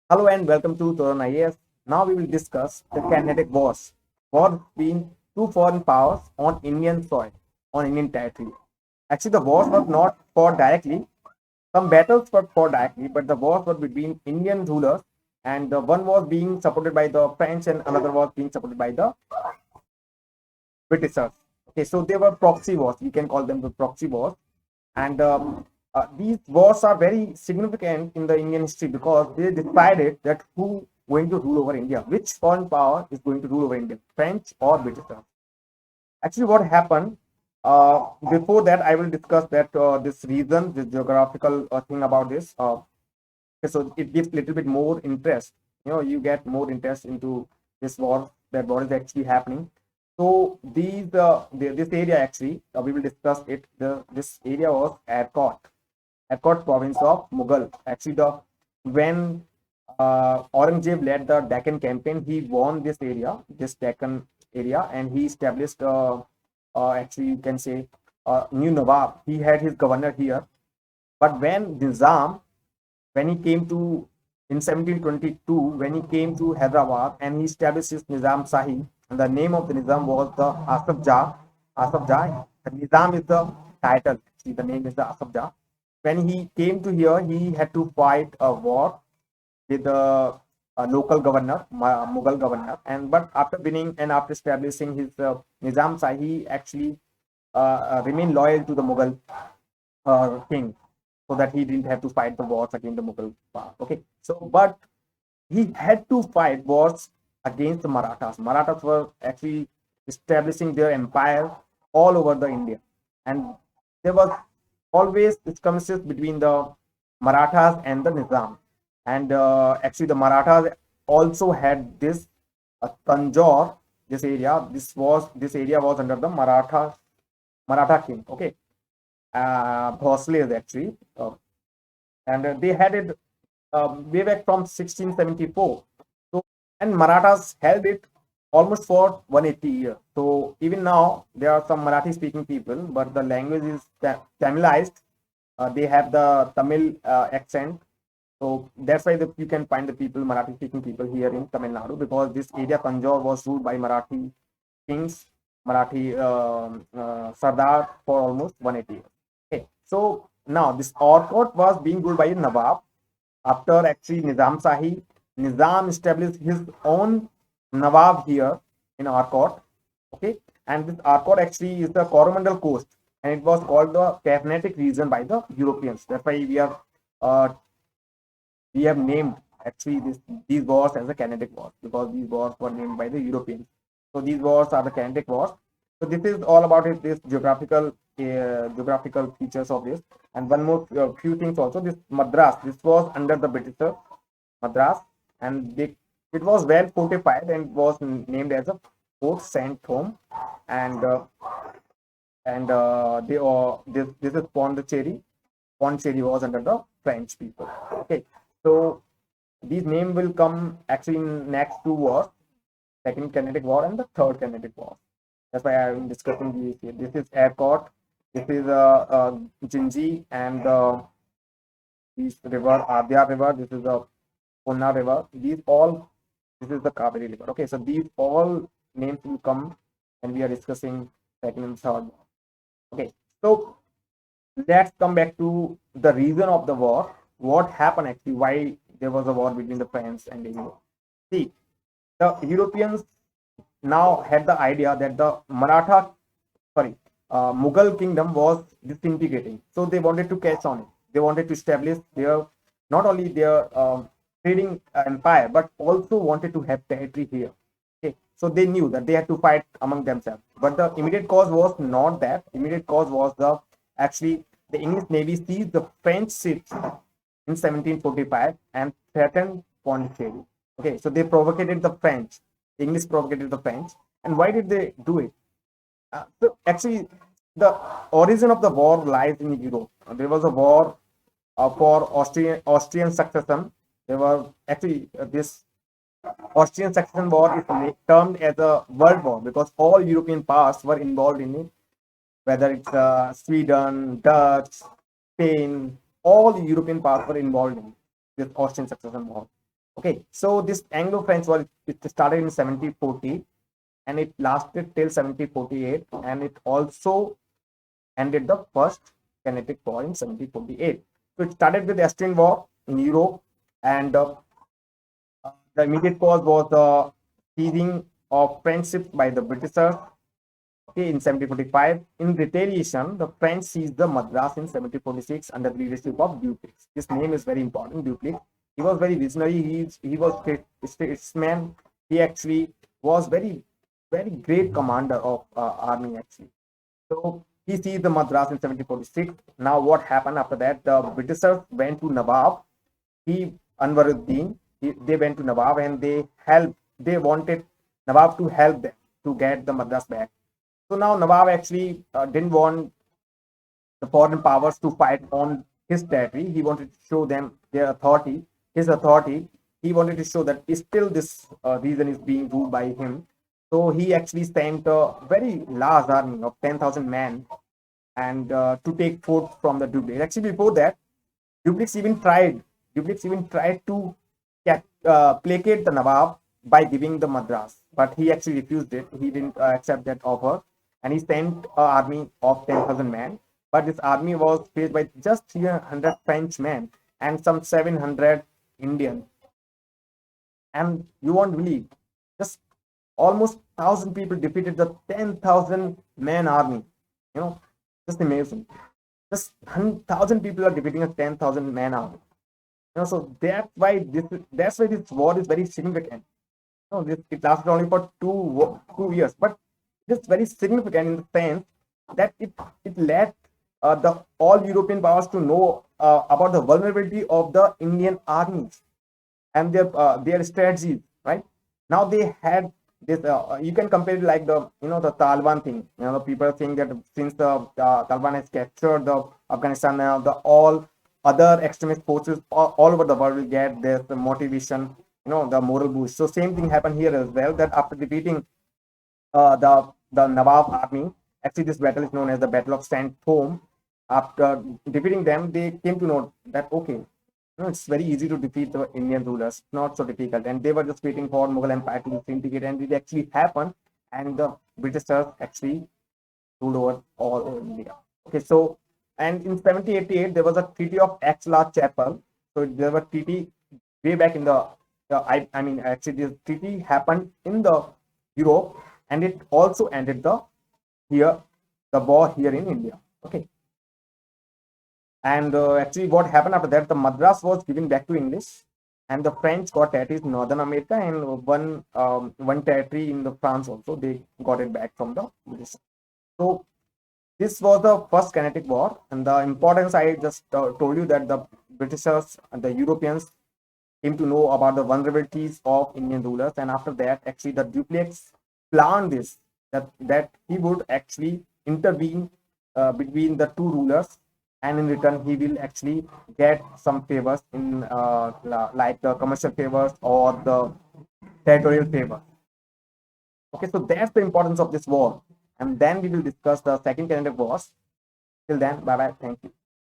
Hello and welcome to Toron IAS. Now we will discuss the Carnatic Wars. War between two foreign powers on Indian soil, on Indian territory. Actually, the wars were not fought directly. Some battles were fought directly, but the wars were between Indian rulers, and the one was being supported by the French, and another was being supported by the Britishers. Okay, so they were proxy wars. We can call them the proxy wars, and these wars are very significant in the Indian history because they decided that who going to rule over India, which foreign power is going to rule over India, French or Britishers. Actually, what happened? Before that, I will discuss that this reason, this geographical thing about this. Okay, so it gives a little bit more interest. You get more interest into this war, that what is actually happening. So this area actually, we will discuss it. This area was Arcot province of Mughal. Actually, the when Aurangzeb led the Deccan campaign, he won this Deccan area, and he established actually you can say new Nawab. He had his governor here, but when he came to in 1722, when he came to Hyderabad and he established his Nizam Sahi, and the name of the Nizam was the Asaf Jah. Asaf Jah. The Nizam is the title. See, the name is the Asaf Jah. When he came to here, he had to fight a war with a local governor, Mughal governor, and but after winning and after establishing his Nizam Sahi, he actually remained loyal to the Mughal king, so that he didn't have to fight the wars against the Mughal power. Okay, so but he had to fight wars against the Marathas. Marathas were actually establishing their empire all over the India, and there was always skirmishes between the Marathas and the Nizam. And actually, the Marathas also had this Tanjore, this area. This area was under the Maratha king. Okay, Bhosles actually, and they had it way back from 1674. So, and Marathas held it almost for 180 years. So even now there are some Marathi speaking people, but the language is Tamilized. They have the Tamil accent. So that's why you can find the people, Marathi speaking people here in Tamil Nadu, because this area Tanjore was ruled by Marathi kings, Marathi Sardar for almost 180 years. Okay, so now this Orkot was being ruled by a Nawab. After actually Nizam Sahi, Nizam established his own Nawab here in Arcot. Okay, and this Arcot actually is the Coromandel coast, and it was called the Carnatic region by the Europeans. That's why uh, we have named actually these wars as the Carnatic Wars, because these wars were named by the Europeans. So these wars are the Carnatic Wars. So this is all about it, this geographical features of this. And one more few things also. This Madras, this was under the British Madras, and it was well fortified and was named as a Fort Saint Thome, and this is Pondicherry. Pondicherry was under the French people. Okay, so these names will come actually in next two wars, Second Carnatic War and the Third Carnatic War. That's why I'm discussing these here. This is Airport, this is Jinji, and this river, Adya River, this is the Punna River. This is the Kaveri River. Okay, so these all names will come and we are discussing second and third war. Okay, so let's come back to the reason of the war. What happened actually? Why there was a war between the French and England? See, the Europeans now had the idea that the Mughal kingdom was disintegrating. So they wanted to catch on it. They wanted to establish their not only their trading empire, but also wanted to have territory here. Okay, so they knew that they had to fight among themselves. But the immediate cause was not that. Immediate cause was the English Navy seized the French ships in 1745 and threatened Pondicherry. Okay, so they provocated the French. The English provocated the French. And why did they do it? So actually, the origin of the war lies in Europe. There was a war for Austrian succession. There were actually this Austrian succession war is termed as a world war because all European powers were involved in it, whether it's Sweden, Dutch, Spain, all European powers were involved in this Austrian succession war. Okay, so this Anglo-French War, it started in 1740 and it lasted till 1748, and it also ended the first Carnatic War in 1748. So it started with the Austrian War in Europe, and the immediate cause was the seizing of friendship by the Britishers. Okay, in 1745. In retaliation, the French seized the Madras in 1746 under the leadership of Dupleix. This name is very important, Dupleix. He was very visionary. He was a statesman. He actually was very great commander of army actually. So he seized the Madras in 1746. Now what happened after that? The Britishers went to Nawab. He Anwaruddin. They went to Nawab and they wanted Nawab to help them to get the Madras back. So now Nawab actually didn't want the foreign powers to fight on his territory. He wanted to show them their authority, his authority. He wanted to show that still this region is being ruled by him. So he actually sent a very large army of 10,000 men and to take fort from the Dublin. Actually, before that, Dupleix even tried. Dupleix even tried to placate the Nawab by giving the Madras, but he actually refused it. He didn't accept that offer, and he sent an army of 10,000 men. But this army was faced by just 300 French men and some 700 Indians. And you won't believe, just almost 1,000 people defeated the 10,000 man army. You know, just amazing. Just 1,000 people are defeating a 10,000 man army. So that's why this war is very significant. It lasted only for 2 years, but it is very significant in the sense that it led the all European powers to know about the vulnerability of the Indian armies and their strategies. Right now, they had this. You can compare it like the Taliban thing. People think that since the Taliban has captured the Afghanistan, now the all other extremist forces all over the world will get this motivation, the moral boost. So same thing happened here as well. That after defeating the Nawab army, actually this battle is known as the Battle of St. Thome. After defeating them, they came to know that okay, it's very easy to defeat the Indian rulers, not so difficult. And they were just waiting for Mughal Empire to disintegrate, and it actually happened. And the Britishers actually ruled all over India. Okay, so and in 1788 there was a Treaty of Aix-la-Chapelle. So there was treaty way back in I mean actually this treaty happened in the Europe, and it also ended here the war here in India. Okay, and actually, what happened after that? The Madras was given back to English, and the French got territories in Northern America and one territory in the France also. They got it back from the British. So this was the first Carnatic War, and the importance I just told you that the Britishers and the Europeans came to know about the vulnerabilities of Indian rulers, and after that, actually, the Dupleix planned this that he would actually intervene between the two rulers, and in return he will actually get some favors in like the commercial favors or the territorial favor. Okay, so that's the importance of this war, and then we will discuss the second Carnatic Wars. Till then, bye bye, thank you.